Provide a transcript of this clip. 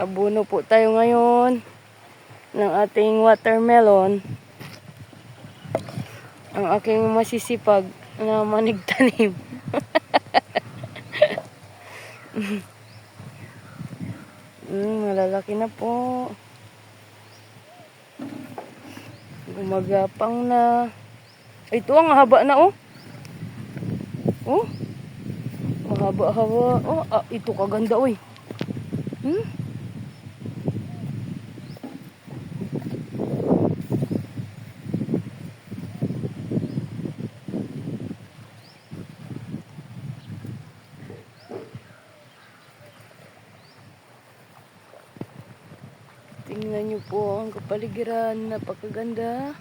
Abono po tayo ngayon ng ating watermelon. Ang aking masisipag na manigtanim. Malalaki na po. Gumagapang na. Ito ang haba na oh. Oh. Mahaba-haba. Oh, ito kaganda oy. Tingnan niyo po ang kapaligiran, napakaganda.